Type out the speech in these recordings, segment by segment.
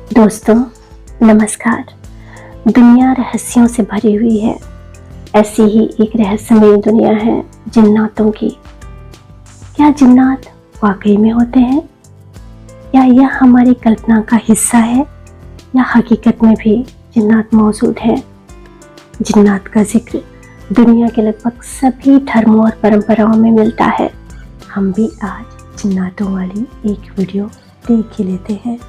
दोस्तों नमस्कार। दुनिया रहस्यों से भरी हुई है। ऐसी ही एक रहस्यमयी दुनिया है जिन्नातों की। क्या जिन्नात वाकई में होते हैं या यह हमारी कल्पना का हिस्सा है या हकीकत में भी जिन्नात मौजूद हैं? जिन्नात का जिक्र दुनिया के लगभग सभी धर्मों और परंपराओं में मिलता है। हम भी आज जिन्नातों वाली एक वीडियो देख ही लेते हैं।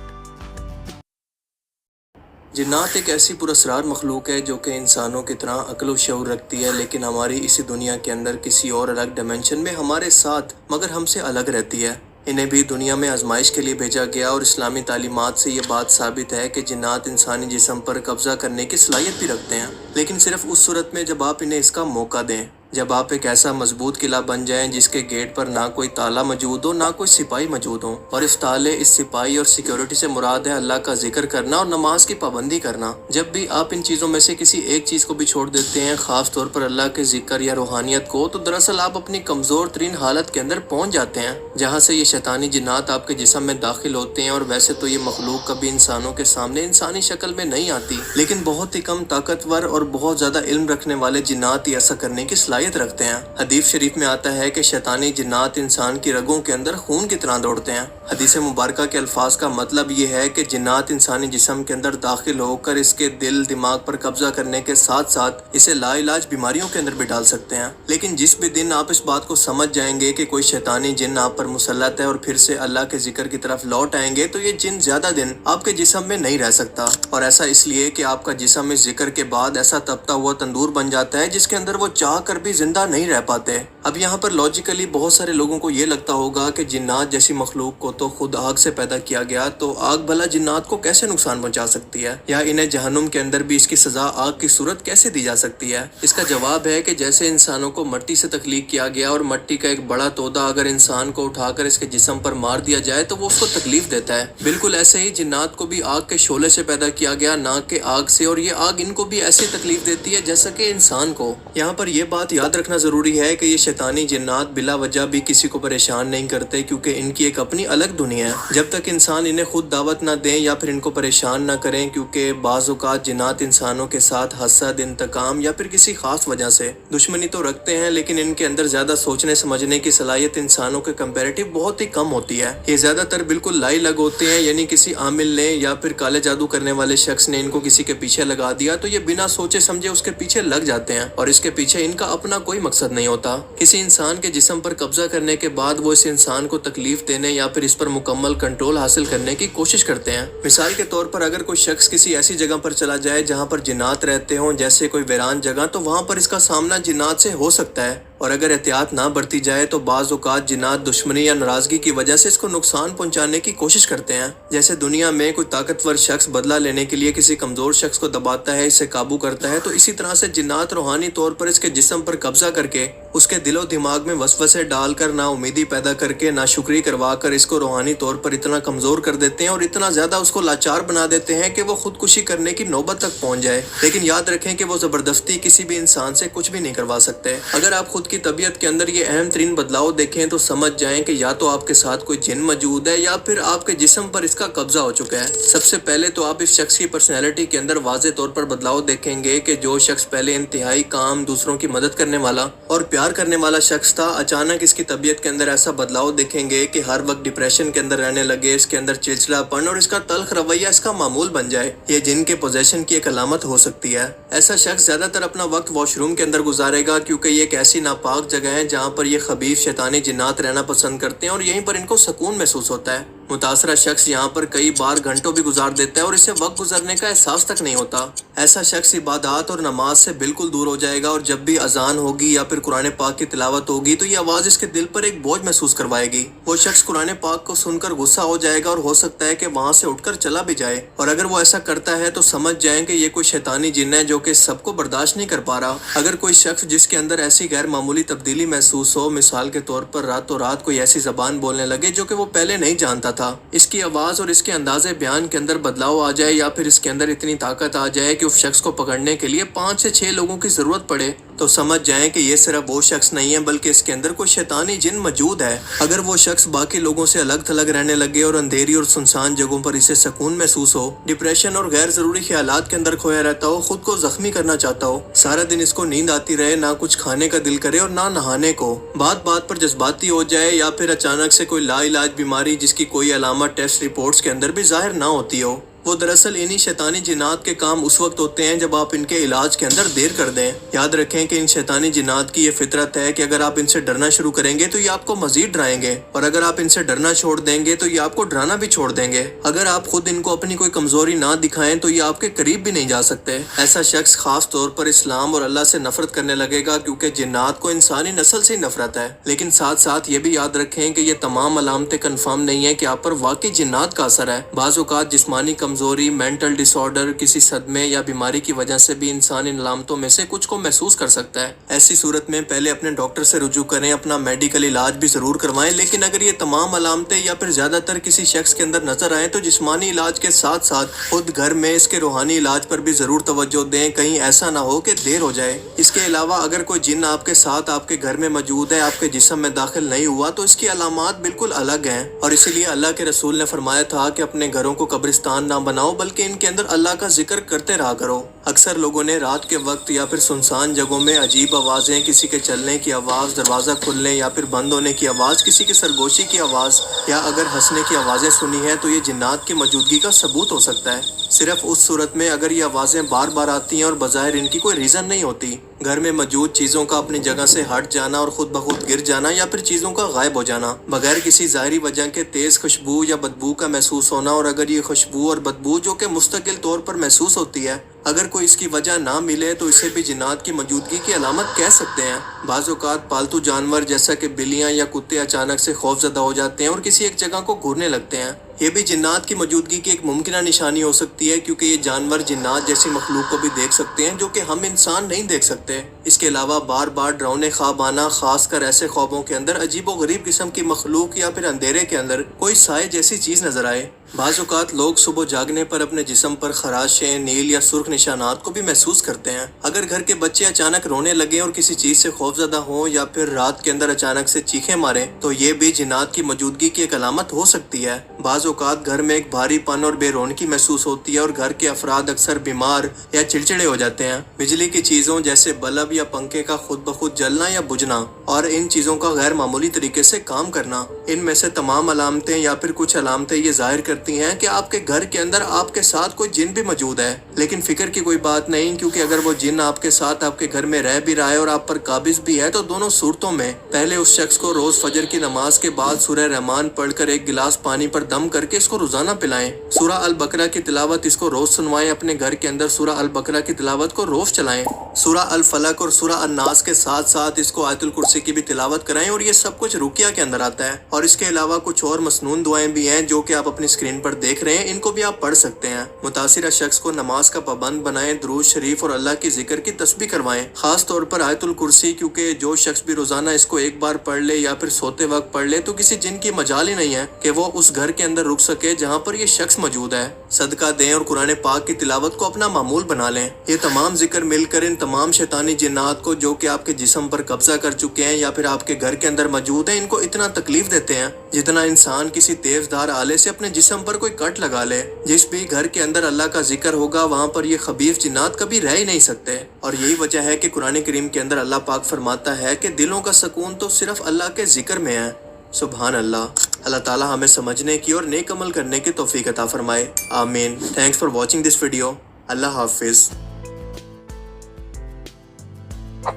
जिन्नात एक ऐसी पुरस्कार मखलूक है जो कि इंसानों की तरह अक्ल और शऊर रखती है, लेकिन हमारी इसी दुनिया के अंदर किसी और अलग डायमेंशन में हमारे साथ मगर हमसे अलग रहती है। इन्हें भी दुनिया में आजमाइश के लिए भेजा गया और इस्लामी तालीमात से ये बात साबित है कि जिन्नात इंसानी जिस्म पर कब्जा करने की सलाहियत भी रखते हैं, लेकिन सिर्फ उस सूरत में जब आप इन्हें इसका मौका दें। जब आप एक ऐसा मजबूत किला बन जाएं जिसके गेट पर ना कोई ताला मौजूद हो ना कोई सिपाही मौजूद हो, और इस ताले, इस सिपाही और सिक्योरिटी से मुराद है अल्लाह का जिक्र करना और नमाज की पाबंदी करना। जब भी आप इन चीज़ों में से किसी एक चीज़ को भी छोड़ देते हैं, खास तौर पर अल्लाह के जिक्र या रूहानियत को, तो दरअसल आप अपनी कमज़ोर तरीन हालत के अंदर पहुँच जाते हैं जहाँ से ये शैतानी जिन्नात आपके जिस्म में दाखिल होते हैं। और वैसे तो ये मखलूक कभी इंसानों के सामने इंसानी शक्ल में नहीं आती, लेकिन बहुत ही कम ताकतवर और बहुत ज़्यादा इल्म रखने वाले जिन्नात ही ऐसा करने की सलाहियत रखते हैं। हदीस शरीफ में आता है कि शैतानी जिन्नात इंसान की रगों के अंदर खून की तरह दौड़ते हैं। हदीस मुबारका के अल्फाज का मतलब ये है कि जिन्नात इंसानी जिस्म के अंदर दाखिल होकर इसके दिल दिमाग पर कब्जा करने के साथ साथ इसे लाइलाज बीमारियों के अंदर भी डाल सकते हैं। लेकिन जिस भी दिन आप इस बात को समझ जाएंगे कि कोई शैतानी जिन्न आप पर मुसल्लत है और फिर से अल्लाह के जिक्र की तरफ लौट आएंगे, तो ये जिन्न ज्यादा दिन आपके जिस्म में नहीं रह सकता। और ऐसा इसलिए कि आपका जिस्म इस जिक्र के बाद ऐसा तपता हुआ तंदूर बन जाता है जिसके अंदर वो चाह कर भी जिंदा नहीं रह पाते। अब यहाँ पर लॉजिकली बहुत सारे लोगों को ये लगता होगा कि जिन्नात जैसी मखलूक को तो खुद आग से पैदा किया गया, तो आग भला जिन्नात को कैसे नुकसान पहुंचा सकती है, या इन्हें जहन्नुम के अंदर भी इसकी सजा आग की सूरत कैसे दी जा सकती है? इसका जवाब है कि जैसे इंसानों को मट्टी से तख्लीक किया गया और मट्टी का एक बड़ा तोदा अगर इंसान को उठाकर इसके जिस्म पर मार दिया जाए तो वो उसको तकलीफ देता है, बिल्कुल ऐसे ही जिन्नात को भी आग के शोले से पैदा किया गया, ना कि आग से, और ये आग इनको भी ऐसी तकलीफ देती है जैसा कि इंसान को। यहाँ पर यह बात याद रखना जरूरी है कि ये शैतानी जिन्नात बिला वजह भी किसी को परेशान नहीं करते, क्योंकि इनकी एक अपनी अलग दुनिया है। जब तक इंसान इन्हें खुद दावत ना दें या फिर इनको परेशान ना करें, क्योंकि बाज़ औक़ात जिन्नात इंसानों के साथ हसद, इंतकाम या फिर किसी खास वजह से दुश्मनी तो रखते हैं, लेकिन इनके अंदर ज्यादा सोचने समझने की सलाहियत इंसानों के कंपैरेटिव बहुत ही कम होती है। ये ज्यादातर बिल्कुल लाई लग होते हैं, यानी किसी आमिल ने या फिर काले जादू करने वाले शख्स ने इनको किसी के पीछे लगा दिया तो ये बिना सोचे समझे उसके पीछे लग जाते हैं, और इसके पीछे इनका अपना कोई मकसद नहीं होता। किसी इंसान के जिस्म पर कब्जा करने के बाद वो इस इंसान को तकलीफ देने या फिर इस पर मुकम्मल कंट्रोल हासिल करने की कोशिश करते हैं। मिसाल के तौर पर अगर कोई शख्स किसी ऐसी जगह पर चला जाए जहाँ पर जिन्नात रहते हों, जैसे कोई वीरान जगह, तो वहाँ पर इसका सामना जिन्नात से हो सकता है, और अगर एहतियात ना बरती जाए तो बाज़ औक़ात जिन्नात दुश्मनी या नाराजगी की वजह से इसको नुकसान पहुंचाने की कोशिश करते हैं। जैसे दुनिया में कोई ताकतवर शख्स बदला लेने के लिए किसी कमजोर शख्स को दबाता है, इसे काबू करता है, तो इसी तरह से जिन्नात रूहानी तौर पर इसके जिस्म पर कब्जा करके उसके दिलो दिमाग में वसवसे डालकर, ना उम्मीदी पैदा करके, ना शुक्री करवा कर इसको रूहानी तौर पर इतना कमजोर कर देते हैं और इतना ज्यादा उसको लाचार बना देते हैं कि वो खुदकुशी करने की नौबत तक पहुंच जाए। लेकिन याद रखें कि वो जबरदस्ती किसी भी इंसान से कुछ भी नहीं करवा सकते। अगर आप खुद की तबीयत के अंदर ये अहम तरीन बदलाव देखें तो समझ जाएं कि या तो आपके साथ कोई जिन मौजूद है या फिर आपके जिस्म पर इसका कब्जा हो चुका है। सबसे पहले तो आप इस शख्स की पर्सनैलिटी के अंदर वाज़े तौर पर बदलाव देखेंगे कि जो शख्स पहले इंतहाई काम, दूसरों की मदद करने वाला और प्यार करने वाला शख्स था, अचानक इसकी तबीयत के अंदर ऐसा बदलाव देखेंगे कि हर वक्त डिप्रेशन के अंदर रहने लगे, इसके अंदर चिड़चिड़ापन और इसका तल्ख रवैया इसका मामूल बन जाए। ये जिन के पोजेशन की एक अलामत हो सकती है। ऐसा शख्स ज्यादातर अपना वक्त वॉशरूम के अंदर गुजारेगा, क्योंकि ये एक ऐसी नापाक जगह है जहाँ पर ये खबीस शैतानी जिन्नात रहना पसंद करते हैं और यहीं पर इनको सुकून महसूस होता है। मुतासरा शख्स यहाँ पर कई बार घंटों भी गुजार देता है और इसे वक्त गुजरने का एहसास तक नहीं होता। ऐसा शख्स इबादत और नमाज से बिल्कुल दूर हो जाएगा, और जब भी अजान होगी या फिर कुरान पाक की तिलावत होगी तो ये आवाज़ इसके दिल पर एक बोझ महसूस करवाएगी। वो शख्स कुरान पाक को सुनकर गुस्सा हो जाएगा और हो सकता है कि वहाँ से उठकर चला भी जाए, और अगर वो ऐसा करता है तो समझ जाएं कि ये कोई शैतानी जिन्न है जो कि सबको बर्दाश्त नहीं कर पा रहा। अगर कोई शख्स जिसके अंदर ऐसी गैर मामूली तब्दीली महसूस हो, मिसाल के तौर पर रातों रात कोई ऐसी जबान बोलने लगे जो कि वो पहले नहीं जानता था, इसकी आवाज़ और इसके अंदाजे बयान के अंदर बदलाव आ जाए, या फिर इसके अंदर इतनी ताकत आ जाए कि उस शख्स को पकड़ने के लिए 5 से 6 लोगों की ज़रूरत पड़े, تو سمجھ جائیں کہ یہ صرف وہ شخص نہیں ہے بلکہ اس کے اندر کوئی شیطانی جن موجود ہے۔ اگر وہ شخص باقی لوگوں سے الگ تھلگ رہنے لگے اور اندھیری اور سنسان جگہوں پر اسے سکون محسوس ہو، ڈپریشن اور غیر ضروری خیالات کے اندر کھویا رہتا ہو، خود کو زخمی کرنا چاہتا ہو، سارا دن اس کو نیند آتی رہے، نہ کچھ کھانے کا دل کرے اور نہ نہانے کو، بات بات پر جذباتی ہو جائے، یا پھر اچانک سے کوئی لا علاج بیماری جس کی کوئی علامت ٹیسٹ رپورٹس کے اندر بھی ظاہر نہ ہوتی ہو، وہ دراصل انہی شیطانی جنات کے کام اس وقت ہوتے ہیں جب آپ ان کے علاج کے اندر دیر کر دیں۔ یاد رکھیں کہ ان شیطانی جنات کی یہ فطرت ہے کہ اگر آپ ان سے ڈرنا شروع کریں گے تو یہ آپ کو مزید ڈرائیں گے، اور اگر آپ ان سے ڈرنا چھوڑ دیں گے تو یہ آپ کو ڈرانا بھی چھوڑ دیں گے۔ اگر آپ خود ان کو اپنی کوئی کمزوری نہ دکھائیں تو یہ آپ کے قریب بھی نہیں جا سکتے۔ ایسا شخص خاص طور پر اسلام اور اللہ سے نفرت کرنے لگے گا، کیونکہ جنات کو انسانی نسل سے ہی نفرت ہے۔ لیکن ساتھ ساتھ یہ بھی یاد رکھیں کہ یہ تمام علامتیں کنفرم نہیں ہیں کہ آپ پر واقعی جنات کا اثر ہے۔ بعض اوقات جسمانی کمزوری، مینٹل ڈس آرڈر، کسی صدمے یا بیماری کی وجہ سے بھی انسان ان علامتوں میں سے کچھ کو محسوس کر سکتا ہے۔ ایسی صورت میں پہلے اپنے ڈاکٹر سے رجوع کریں، اپنا میڈیکل علاج بھی ضرور کروائیں، لیکن اگر یہ تمام علامتیں یا پھر زیادہ تر کسی شخص کے اندر نظر آئیں تو جسمانی علاج کے ساتھ ساتھ خود گھر میں اس کے روحانی علاج پر بھی ضرور توجہ دیں، کہیں ایسا نہ ہو کہ دیر ہو جائے۔ اس کے علاوہ اگر کوئی جن آپ کے ساتھ آپ کے گھر میں موجود ہے، آپ کے جسم میں داخل نہیں ہوا، تو اس کی علامات بالکل الگ ہیں، اور اسی لیے اللہ کے رسول نے فرمایا تھا کہ اپنے گھروں کو قبرستان نہ بناؤ بلکہ ان کے اندر اللہ کا ذکر کرتے رہا کرو۔ اکثر لوگوں نے رات کے وقت یا پھر سنسان جگہوں میں عجیب آوازیں، کسی کے چلنے کی آواز، دروازہ کھلنے یا پھر بند ہونے کی آواز، کسی کی سرگوشی کی آواز یا اگر ہنسنے کی آوازیں سنی ہیں تو یہ جنات کی موجودگی کا ثبوت ہو سکتا ہے، صرف اس صورت میں اگر یہ آوازیں بار بار آتی ہیں اور بظاہر ان کی کوئی ریزن نہیں ہوتی۔ گھر میں موجود چیزوں کا اپنی جگہ سے ہٹ جانا اور خود بخود گر جانا، یا پھر چیزوں کا غائب ہو جانا بغیر کسی ظاہری وجہ کے، تیز خوشبو یا بدبو کا محسوس ہونا، اور اگر یہ خوشبو اور بدبو جو کہ مستقل طور پر محسوس ہوتی ہے، اگر کوئی اس کی وجہ نہ ملے تو اسے بھی جنات کی موجودگی کی علامت کہہ سکتے ہیں۔ بعض اوقات پالتو جانور جیسا کہ بلیاں یا کتے اچانک سے خوف زدہ ہو جاتے ہیں اور کسی ایک جگہ کو گھورنے لگتے ہیں، یہ بھی جنات کی موجودگی کی ایک ممکنہ نشانی ہو سکتی ہے، کیونکہ یہ جانور جنات جیسی مخلوق کو بھی دیکھ سکتے ہیں جو کہ ہم انسان نہیں دیکھ سکتے۔ اس کے علاوہ بار بار ڈراؤنے خواب آنا، خاص کر ایسے خوابوں کے اندر عجیب و غریب قسم کی مخلوق یا پھر اندھیرے کے اندر کوئی سائے جیسی چیز نظر آئے۔ بعض اوقات لوگ صبح جاگنے پر اپنے جسم پر خراشیں، نیل یا سرخ نشانات کو بھی محسوس کرتے ہیں۔ اگر گھر کے بچے اچانک رونے لگیں اور کسی چیز سے خوف زدہ ہوں، یا پھر رات کے اندر اچانک سے چیخیں ماریں، تو یہ بھی جنات کی موجودگی کی ایک علامت ہو سکتی ہے۔ بعض اوقات گھر میں ایک بھاری پن اور بے رونقی محسوس ہوتی ہے اور گھر کے افراد اکثر بیمار یا چڑچڑے ہو جاتے ہیں۔ بجلی کی چیزوں جیسے بلب یا پنکھے کا خود بخود جلنا یا بجھنا، اور ان چیزوں کا غیر معمولی طریقے سے کام کرنا، ان میں سے تمام علامتیں یا پھر کچھ علامتیں یہ ظاہر کرتی ہیں کہ آپ کے گھر کے اندر آپ کے ساتھ کوئی جن بھی موجود ہے۔ لیکن فکر کی کوئی بات نہیں، کیونکہ اگر وہ جن آپ کے ساتھ آپ کے گھر میں رہ بھی رہا ہے اور آپ پر قابض بھی ہے، تو دونوں صورتوں میں پہلے اس شخص کو روز فجر کی نماز کے بعد سورہ رحمان پڑھ کر ایک گلاس پانی پر دم کر کے اس کو روزانہ پلائیں۔ سورہ البقرہ کی تلاوت اس کو روز سنوائیں۔ اپنے گھر کے اندر سورہ البقرہ کی تلاوت کو روز چلائیں۔ سورہ الفلق اور سورہ الناس کے ساتھ ساتھ اس کو آیت الکرسی کی بھی تلاوت کرائیں، اور یہ سب کچھ رقیہ کے اندر آتا ہے۔ اور اس کے علاوہ کچھ اور مسنون دعائیں بھی ہیں جو کہ آپ اپنی اسکرین پر دیکھ رہے ہیں، ان کو بھی آپ پڑھ سکتے ہیں۔ متاثرہ شخص کو نماز کا پابند بنائیں، درود شریف اور اللہ کی ذکر کی تسبیح کروائیں، خاص طور پر آیت الکرسی، کیونکہ جو شخص بھی روزانہ اس کو ایک بار پڑھ لے یا پھر سوتے وقت پڑھ لے تو کسی جن کی مجال ہی نہیں ہے کہ وہ اس گھر کے اندر رک سکے جہاں پر یہ شخص موجود ہے۔ صدقہ دیں اور قرآن پاک کی تلاوت کو اپنا معمول بنا لیں۔ یہ تمام ذکر مل کر ان تمام شیطانی جنات کو جو کہ آپ کے جسم پر قبضہ کر چکے ہیں یا پھر آپ کے گھر کے اندر موجود ہیں، ان کو اتنا تکلیف دیتے ہیں جتنا انسان کسی تیز دھار آلے سے اپنے جسم پر کوئی کٹ لگا لے۔ جس بھی گھر کے اندر اللہ کا ذکر ہوگا وہاں پر یہ خبیث جنات کبھی رہ ہی نہیں سکتے، اور یہی وجہ ہے کہ قرآن کریم کے اندر اللہ پاک فرماتا ہے کہ دلوں کا سکون تو صرف اللہ کے ذکر میں ہے۔ سبحان اللہ۔ اللہ تعالیٰ ہمیں سمجھنے کی اور نیک عمل کرنے کی توفیق عطا فرمائے، آمین۔ Thanks for watching this video. اللہ حافظ۔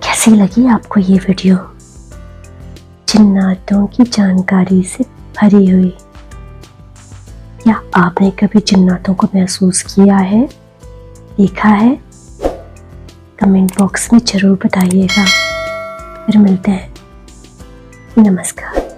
کیسی لگی آپ کو یہ ویڈیو؟ جناتوں کی جانکاری سے بھری ہوئی، یا آپ نے کبھی جناتوں کو محسوس کیا ہے، دیکھا ہے؟ کمنٹ باکس میں ضرور بتائیے گا۔ پھر ملتے ہیں۔ نمسکار۔